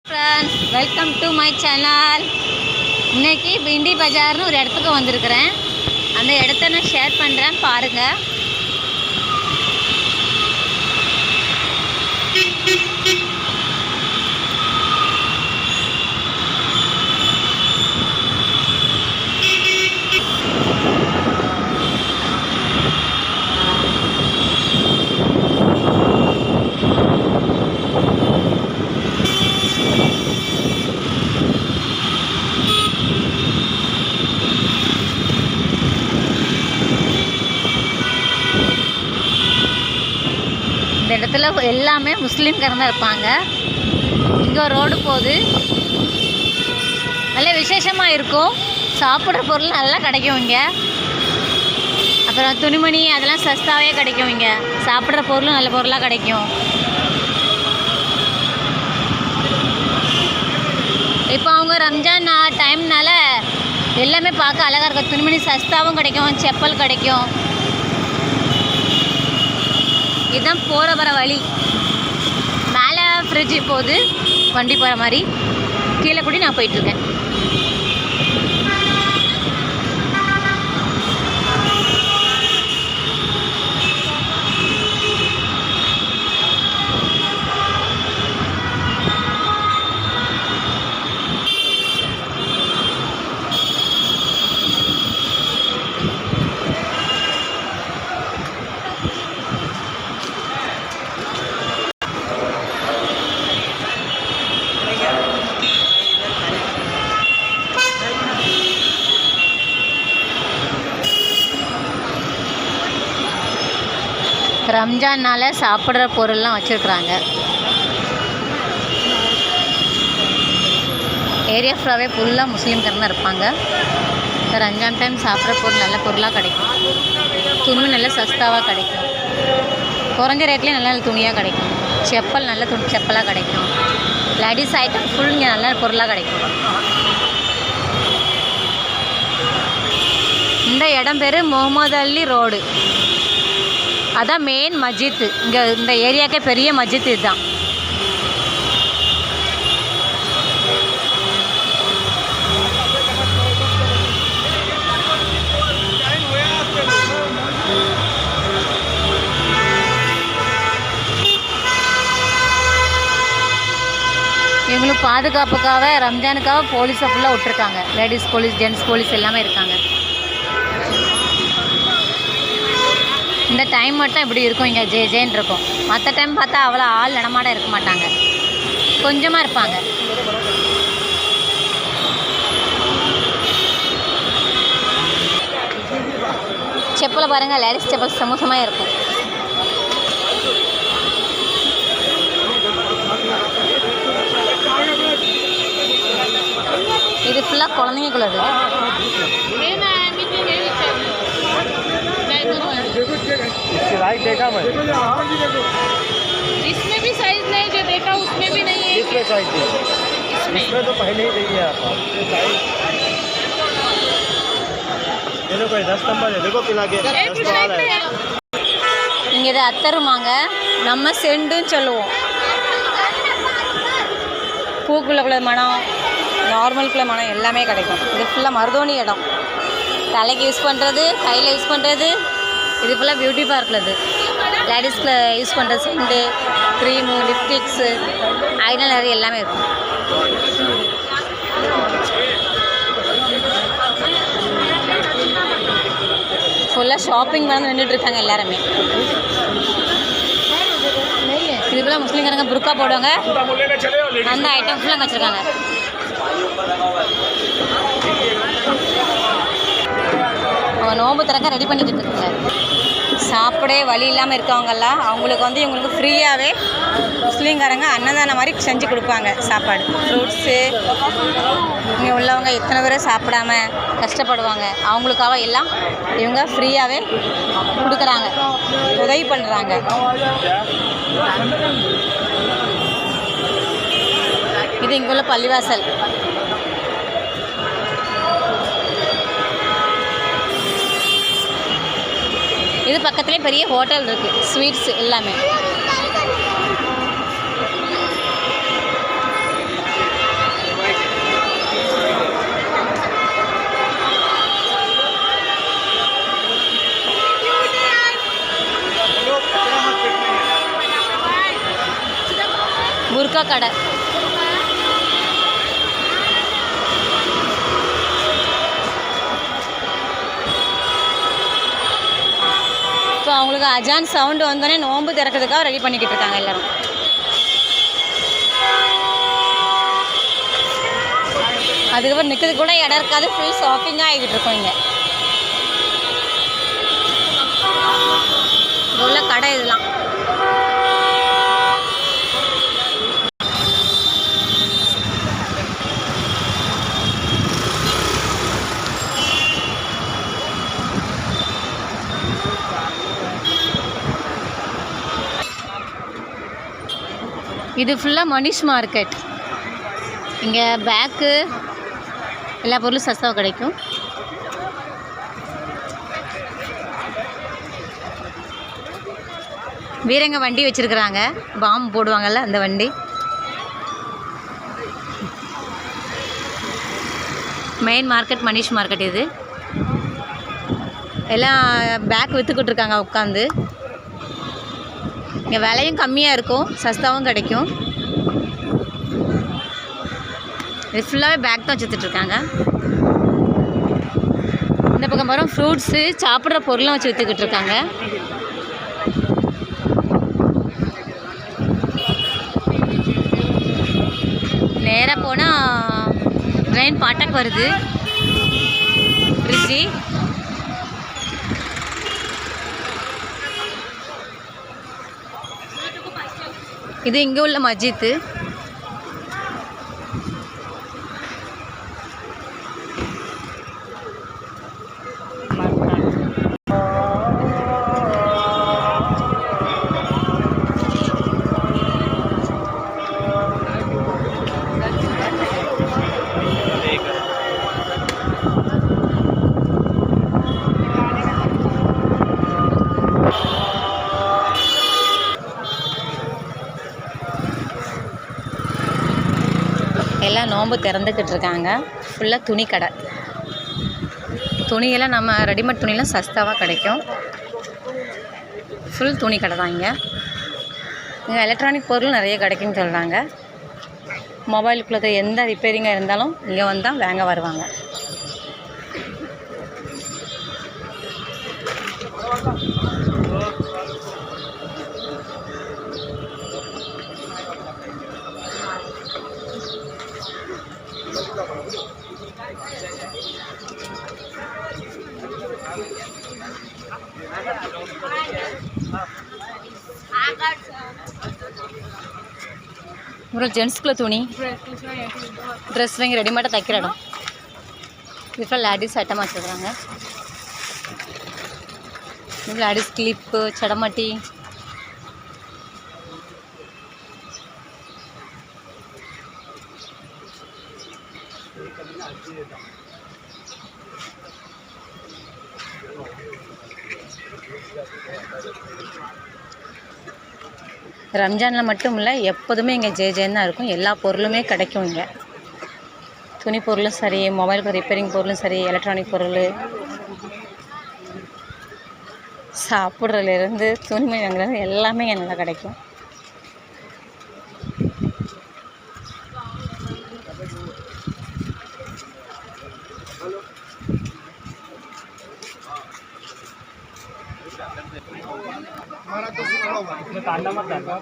Friends, welcome to my channel. இன்னைக்கு பிண்டி பஜார்னு ஒரு இடத்துக்கு வந்திருக்கிறேன். அந்த இடத்த நான் ஷேர் பண்ணுறேன், பாருங்கள். இந்த இடத்துல எல்லாமே முஸ்லீம்காரங்க தான் இருப்பாங்க. இங்கே ஒரு ரோடு போகுது, நல்ல விசேஷமாக இருக்கும். சாப்பிட்ற பொருள் நல்லா கிடைக்கும் இங்கே. அப்புறம் துணிமணி அதெல்லாம் சஸ்தாவே கிடைக்கும். இங்கே சாப்பிட்ற பொருளும் நல்ல பொருளாக கிடைக்கும். இப்போ அவங்க ரம்ஜான் டைம்னால எல்லாமே பார்க்க அழகாக இருக்கும். துணிமணி சஸ்தாவும் கிடைக்கும், செப்பல் கிடைக்கும். இதுதான் போகிற வர வழி. மேலே ஃப்ரிட்ஜு போகுது, வண்டி போகிற மாதிரி. கீழே கூடி நான் போயிட்டுருக்கேன். ரம்ஜான்னால சாப்பிட்ற பொருள்லாம் வச்சுருக்குறாங்க. ஏரியா ஃபுல்லாகவே ஃபுல்லாக முஸ்லீம்காரங்க தான் இருப்பாங்க. ரம்ஜான் டைம் சாப்பிட்ற பொருள் நல்ல பொருளாக கிடைக்கும். துணி நல்ல சஸ்தாவாக கிடைக்கும். குறைஞ்ச ரேட்லேயே நல்ல நல்ல துணியாக கிடைக்கும். செப்பல் நல்ல செப்பலாக கிடைக்கும். லேடிஸ் ஐட்டம் ஃபுல் இங்கே நல்ல பொருளாக கிடைக்கும். இந்த இடம் பேர் முகமது அலி ரோடு. அதான் மெயின் மஸ்ஜித். இங்கே இந்த ஏரியாக்கே பெரிய மஸ்ஜித் இதுதான். இவங்களுக்கு பாதுகாப்புக்காக ரம்ஜானுக்காக போலீஸை ஃபுல்லாக விட்டுருக்காங்க. லேடிஸ் போலீஸ், ஜென்ட்ஸ் போலீஸ் எல்லாமே இருக்காங்க. இந்த டைம் மட்டும் இப்படி இருக்கும், இங்கே ஜேன்னு இருக்கும். மற்ற டைம் பார்த்தா அவ்வளோ ஆள் நடமாட இருக்க மாட்டாங்க, கொஞ்சமாக இருப்பாங்க. செப்பலை பாருங்கள், லேடிஸ் செப்பல் சமூகமாக இருக்கும். இது ஃபுல்லாக குழந்தைங்களுக்குள்ளது. साइज देखा मैं, इसमें भी साइज नहीं, जो देखा उसमें भी नहीं है। इसमें साइज देखो, इसमें तो पहले ही देखिए आप। ये देखो 10 नंबर है, देखो पिला के 10 तो आ रहा है. இங்கே இது அத்தருமாங்க, நம்ம செண்டுன்னு சொல்லுவோம். பூக்குள்ளக்குள்ள மனம், நார்மலுக்குள்ள மனம் எல்லாமே கிடைக்கும். இது ஃபுல்லாக மருதோணி இடம். தலைக்கு யூஸ் பண்ணுறது, கையில் யூஸ் பண்ணுறது, இது ஃபுல்லாக பியூட்டி பார்க்லது. லேடிஸ்க்கு யூஸ் பண்ணுறது செண்டு, க்ரீமு, லிப்ஸ்டிக்ஸு, ஐலைனர் எல்லாமே இருக்கும். ஃபுல்லாக ஷாப்பிங் வந்து நின்றுட்டுருக்காங்க எல்லாருமே. இது ஃபுல்லாக முஸ்லீம்காரங்க புர்கா போடுவாங்க. அந்த ஐட்டம் ஃபுல்லாக வச்சுருக்காங்க. அவங்க நோம்பு திறக்க ரெடி பண்ணிக்கிட்டு இருக்காங்க. சாப்பிடே வழி இல்லாமல் இருக்கவங்கெல்லாம் அவங்களுக்கு வந்து இவங்களுக்கு ஃப்ரீயாகவே முஸ்லீம்காரங்க அன்னதானம் மாதிரி செஞ்சு கொடுப்பாங்க. சாப்பாடு, ஃப்ரூட்ஸு. இங்கே உள்ளவங்க எத்தனை பேர் சாப்பிடாம கஷ்டப்படுவாங்க, அவங்களுக்காக எல்லாம் இவங்க ஃப்ரீயாகவே கொடுக்குறாங்க, உதவி பண்ணுறாங்க. இது இங்கே உள்ள பள்ளிவாசல். இது பக்கத்துலேயே பெரிய ஹோட்டல் இருக்குது, ஸ்வீட்ஸ் எல்லாமே. கடை. இப்போ அவங்களுக்கு அஜான் சவுண்டு வந்தோடனே நோன்பு திறக்கிறதுக்காக ரெடி பண்ணிக்கிட்டு இருக்காங்க எல்லாரும். அதுக்கப்புறம் நிற்கிறதுக்கு கூட இடம் இருக்காது, ஃபுல் ஷாப்பிங்காக ஆகிக்கிட்டு இருக்கோம் இங்கே. இங்கே உள்ள கடை இதெல்லாம். இது ஃபுல்லாக மனிஷ் மார்க்கெட். இங்கே பேக்கு எல்லா பொருளும் சஸ்தாவாக கிடைக்கும். வீரங்க வண்டி வச்சுருக்குறாங்க, பாம்பு போடுவாங்கள்ல அந்த வண்டி. Main market Manish market. இது எல்லாம் பேக் விற்றுக்கிட்டு இருக்காங்க உட்காந்து. இங்கே விலையும் கம்மியாக இருக்கும், சஸ்தாவும் கிடைக்கும். இது ஃபுல்லாகவே பேக் தான் வச்சுருக்காங்க. இந்த பக்கம் போகிறோம், ஃப்ரூட்ஸு சாப்பிட்ற பொருளும் வச்சு விற்றுக்கிட்டு இருக்காங்க. நேராக போனால் ட்ரெயின் பாட்டக் வருது, பிரிட்ஜி. இது இங்கே உள்ள மஸ்ஜித்து. எல்லாம் நோன்பு திறந்துக்கிட்டு இருக்காங்க. ஃபுல்லாக துணி கடை. துணியெல்லாம் நம்ம ரெடிமேட் துணியெல்லாம் சஸ்தாவாக கிடைக்கும். ஃபுல் துணி கடை தான் இங்கே. இங்கே எலக்ட்ரானிக் பொருள் நிறைய கிடைக்குன்னு சொல்கிறாங்க. மொபைலுக்குள்ளே எந்த ரிப்பேரிங்காக இருந்தாலும் இங்கே வந்தால் வாங்க வருவாங்க. அப்புறம் ஜென்ஸ்குள்ள துணி, ட்ரெஸ் வாங்கி ரெடிமேடாக தைக்கிற இடம். இப்போ லேடிஸ் ஐட்டமாக வச்சுருக்குறாங்க. Ladies clip, சடமாட்டி. ரம்ஜானில் மட்டும் இல்லை, எப்போதுமே இங்கே ஜேஜேன்னு தான் இருக்கும். எல்லா பொருளுமே கிடைக்கும் இங்கே. துணி பொருளும் சரி, மொபைலுக்கு ரிப்பேரிங் பொருளும் சரி, எலக்ட்ரானிக் பொருள், சாப்பிட்றதுலேருந்து துணிமணி வாங்குறது எல்லாமே இங்கே நல்லா கிடைக்கும். इसमें कांदा मत डालना।